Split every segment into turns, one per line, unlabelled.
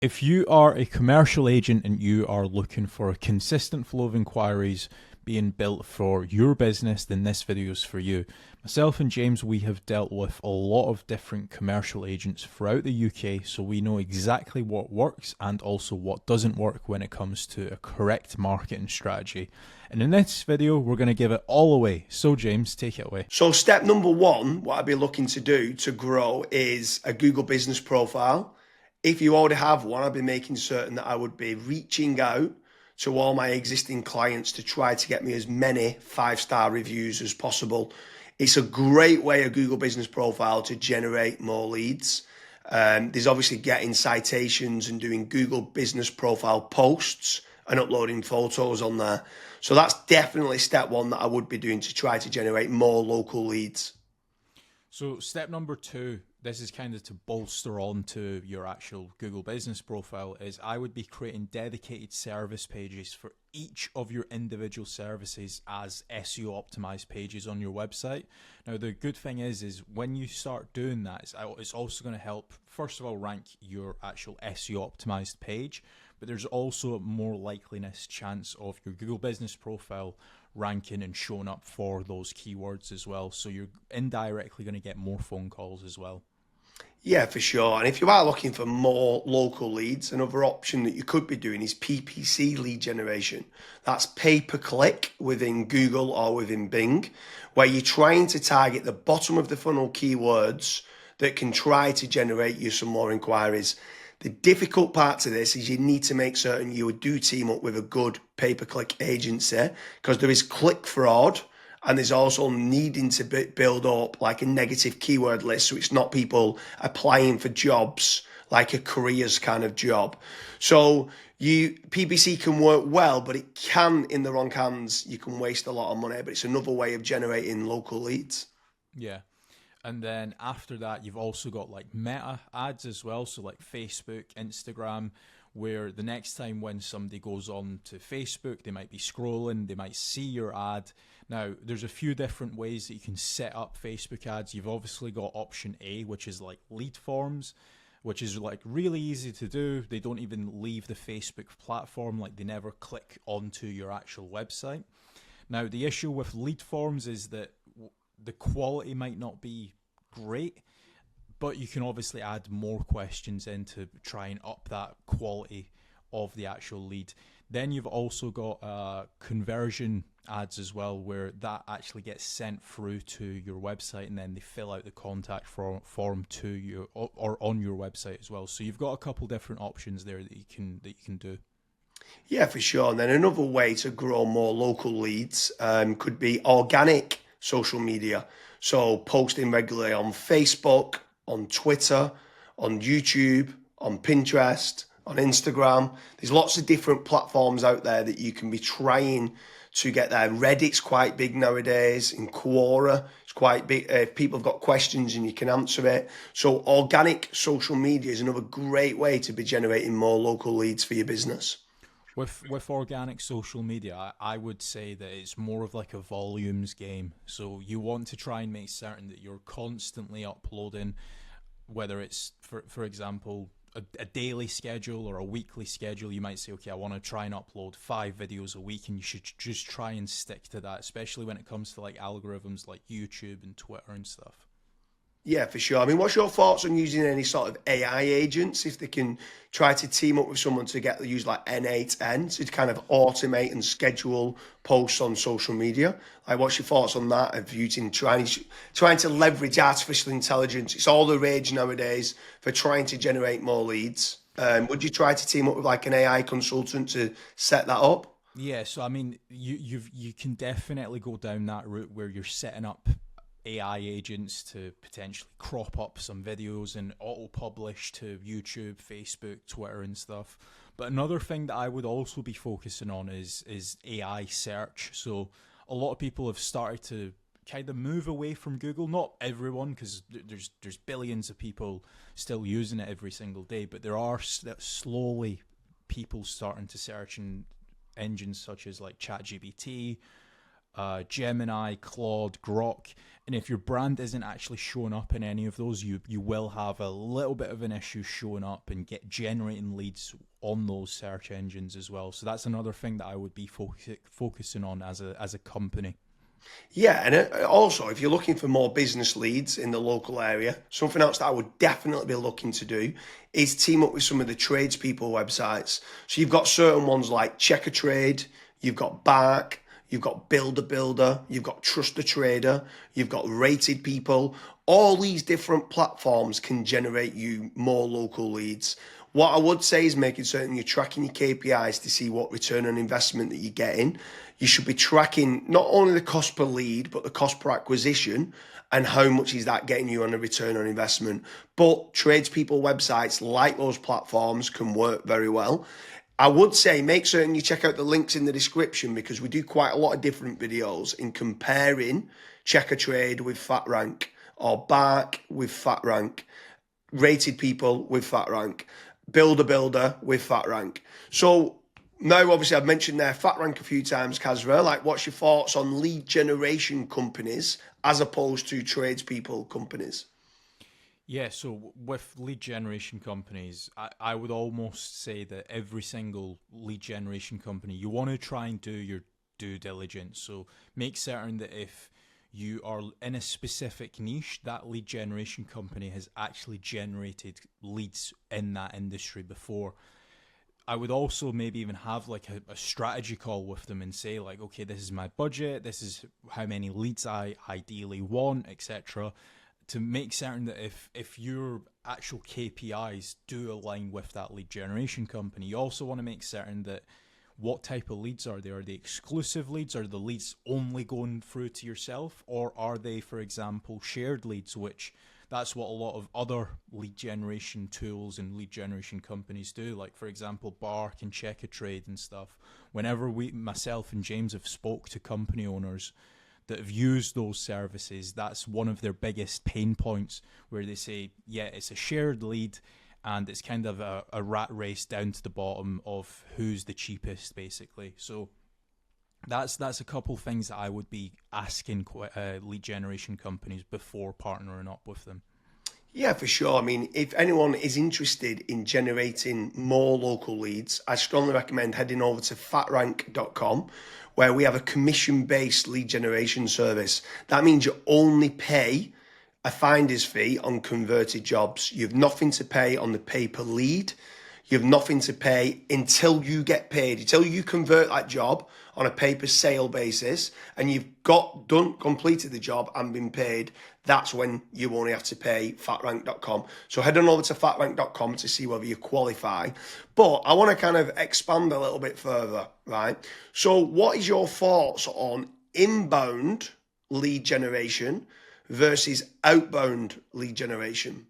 If you are a commercial agent and you are looking for a consistent flow of inquiries being built for your business, then this video is for you. Myself and James, we have dealt with a lot of different commercial agents throughout the UK, so we know exactly what works and also what doesn't work when it comes to a correct marketing strategy. And in this video, we're going to give it all away. So James, take it away.
So step number one, what I'd be looking to do to grow is a Google business profile. If you already have one, I'd be making certain that I would be reaching out to all my existing clients to try to get me as many 5-star reviews as possible. It's a great way, a Google business profile, to generate more leads. There's obviously getting citations and doing Google business profile posts and uploading photos on there. So that's definitely step one that I would be doing to try to generate more local leads.
So step number two, this is kind of to bolster on to your actual Google business profile, is I would be creating dedicated service pages for each of your individual services as SEO optimized pages on your website. Now, the good thing is when you start doing that, it's also going to help, first of all, rank your actual SEO optimized page, but there's also a more likeliness chance of your Google business profile ranking and showing up for those keywords as well. So you're indirectly going to get more phone calls as well.
Yeah, for sure. And if you are looking for more local leads, another option that you could be doing is PPC lead generation. That's pay per click within Google or within Bing, where you're trying to target the bottom of the funnel keywords that can try to generate you some more inquiries. The difficult part to this is you need to make certain you do team up with a good pay-per-click agency, because there is click fraud and there's also needing to build up like a negative keyword list, so it's not people applying for jobs like a careers kind of job. So PPC can work well, but it can, in the wrong hands, you can waste a lot of money, but it's another way of generating local leads.
Yeah. And then after that, you've also got like meta ads as well. So like Facebook, Instagram, where the next time when somebody goes on to Facebook, they might be scrolling, they might see your ad. Now, there's a few different ways that you can set up Facebook ads. You've obviously got option A, which is like lead forms, which is like really easy to do. They don't even leave the Facebook platform, like they never click onto your actual website. Now, the issue with lead forms is that the quality might not be great, but you can obviously add more questions in to try and up that quality of the actual lead. Then you've also got conversion ads as well, where that actually gets sent through to your website and then they fill out the contact form to you or on your website as well. So you've got a couple different options there that you can do.
Yeah, for sure. And then another way to grow more local leads could be organic social media. So posting regularly on Facebook, on Twitter, on YouTube, on Pinterest, on Instagram. There's lots of different platforms out there that you can be trying to get there. Reddit's quite big nowadays. In Quora, it's quite big. If people have got questions and you can answer it. So organic social media is another great way to be generating more local leads for your business.
With organic social media, I would say that it's more of like a volumes game. So you want to try and make certain that you're constantly uploading, whether it's, for example, a daily schedule or a weekly schedule. You might say, okay, I want to try and upload 5 videos a week, and you should just try and stick to that, especially when it comes to like algorithms like YouTube and Twitter and stuff.
Yeah, for sure. I mean, what's your thoughts on using any sort of AI agents if they can try to team up with someone to use like N8N to kind of automate and schedule posts on social media? Like, what's your thoughts on that? Of using trying to leverage artificial intelligence? It's all the rage nowadays for trying to generate more leads. Would you try to team up with like an AI consultant to set that up?
Yeah, so I mean, you can definitely go down that route where you're setting up AI agents to potentially crop up some videos and auto-publish to YouTube, Facebook, Twitter and stuff. But another thing that I would also be focusing on is AI search. So a lot of people have started to kind of move away from Google. Not everyone, because there's billions of people still using it every single day, but there are slowly people starting to search in engines such as like ChatGPT, Gemini, Claude, Grok, And if your brand isn't actually showing up in any of those, you will have a little bit of an issue showing up and get generating leads on those search engines as well. So that's another thing that I would be focusing on as a company.
Yeah, and also if you're looking for more business leads in the local area, something else that I would definitely be looking to do is team up with some of the tradespeople websites. So you've got certain ones like Check a Trade, you've got Bark, you've got Builder, you've got Trust a Trader, you've got Rated People. All these different platforms can generate you more local leads. What I would say is making certain you're tracking your KPIs to see what return on investment that you're getting. You should be tracking not only the cost per lead, but the cost per acquisition and how much is that getting you on a return on investment. But tradespeople websites like those platforms can work very well. I would say make certain you check out the links in the description because we do quite a lot of different videos in comparing Check a Trade with FatRank or Bark with FatRank, Rated People with FatRank, Builder with FatRank. So now, obviously, I've mentioned there FatRank a few times, Kasra. Like, what's your thoughts on lead generation companies as opposed to tradespeople companies?
Yeah, so with lead generation companies, I would almost say that every single lead generation company, you want to try and do your due diligence. So make certain that if you are in a specific niche, that lead generation company has actually generated leads in that industry before. I would also maybe even have like a strategy call with them and say like, okay, this is my budget, this is how many leads I ideally want, etc. To make certain that if your actual KPIs do align with that lead generation company, you also want to make certain that what type of leads are they? Are they exclusive leads? Are the leads only going through to yourself? Or are they, for example, shared leads, which that's what a lot of other lead generation tools and lead generation companies do. Like, for example, Bark and Check a Trade and stuff. Whenever myself and James have spoke to company owners that have used those services, that's one of their biggest pain points where they say, yeah, it's a shared lead and it's kind of a rat race down to the bottom of who's the cheapest, basically. So that's a couple things that I would be asking lead generation companies before partnering up with them.
Yeah, for sure. I mean, if anyone is interested in generating more local leads, I strongly recommend heading over to fatrank.com, where we have a commission-based lead generation service. That means you only pay a finder's fee on converted jobs. You have nothing to pay on the pay per lead. You have nothing to pay until you get paid, until you convert that job on a pay per sale basis and you've completed the job and been paid. That's when you only have to pay fatrank.com. So head on over to fatrank.com to see whether you qualify. But I want to kind of expand a little bit further, right? So what is your thoughts on inbound lead generation versus outbound lead generation?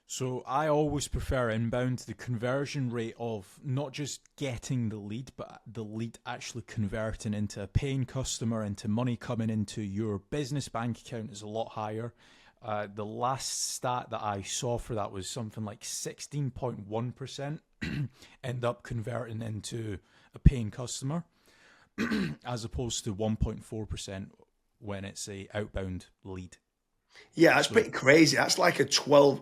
So I always prefer inbound. The conversion rate of not just getting the lead, but the lead actually converting into a paying customer, into money coming into your business bank account is a lot higher. The last stat that I saw for that was something like 16.1% end up converting into a paying customer as opposed to 1.4% when it's a outbound lead.
Yeah, that's pretty crazy. That's like a 12,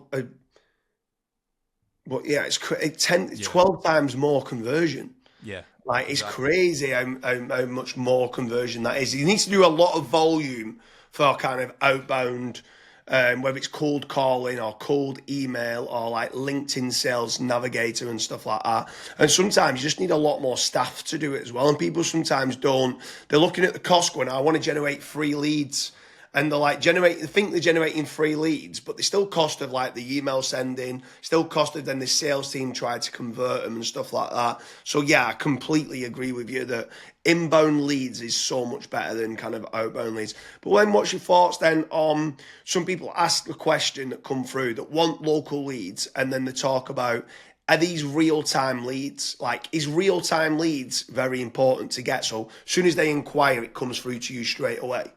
but yeah, it's 10,
Yeah,
12 times more conversion.
yeah,
Like, it's
exactly.
crazy how much more conversion that is. You need to do a lot of volume for kind of outbound, whether it's cold calling or cold email or like LinkedIn Sales Navigator and stuff like that. And sometimes you just need a lot more staff to do it as well. And people sometimes don't. They're looking at the cost going, I want to generate free leads. And they're like they think they're generating free leads, but they still cost of like the email sending, still cost of then the sales team try to convert them and stuff like that. So yeah, I completely agree with you that inbound leads is so much better than kind of outbound leads. But when what's your thoughts then on some people ask the question that come through that want local leads and then they talk about are these real-time leads? Like, is real-time leads very important to get? So as soon as they inquire, it comes through to you straight away.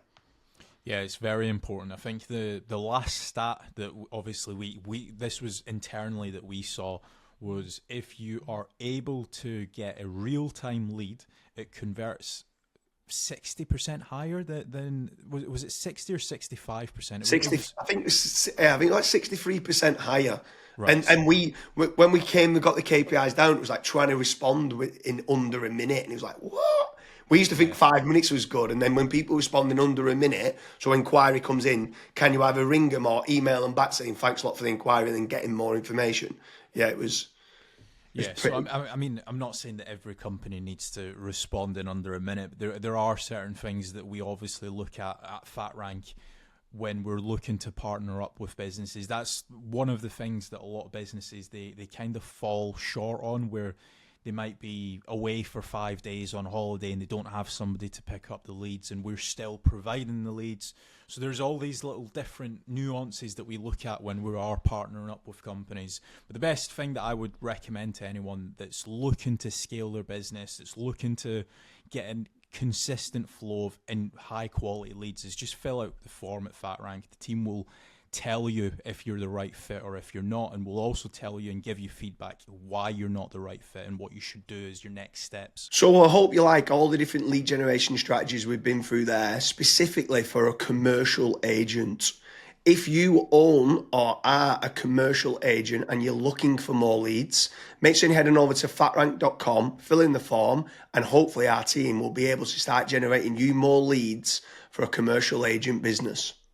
Yeah, it's very important. I think the last stat that obviously we this was internally that we saw was if you are able to get a real time lead, it converts 60% higher than was it 60 or 65%?
60, I think like 63% higher.
Right.
And when we got the KPIs down, it was like trying to respond in under a minute, and it was like, what? We used to think
Yeah.
5 minutes was good, and then when people respond in under a minute, so inquiry comes in, can you either ring them or email them back saying thanks a lot for the inquiry and then getting more information? Yeah, it was
Yeah, so
pretty.
I mean, I'm not saying that every company needs to respond in under a minute. There are certain things that we obviously look at FatRank when we're looking to partner up with businesses. That's one of the things that a lot of businesses they kind of fall short on, where they might be away for 5 days on holiday and they don't have somebody to pick up the leads, and we're still providing the leads. So there's all these little different nuances that we look at when we are partnering up with companies. But the best thing that I would recommend to anyone that's looking to scale their business, that's looking to get a consistent flow of and high quality leads, is just fill out the form at FatRank. The team will tell you if you're the right fit or if you're not, and we'll also tell you and give you feedback why you're not the right fit and what you should do as your next steps.
So I hope you like all the different lead generation strategies we've been through there, specifically for a commercial agent. If you own or are a commercial agent and you're looking for more leads, make sure you head on over to fatrank.com, fill in the form, and hopefully our team will be able to start generating you more leads for a commercial agent business.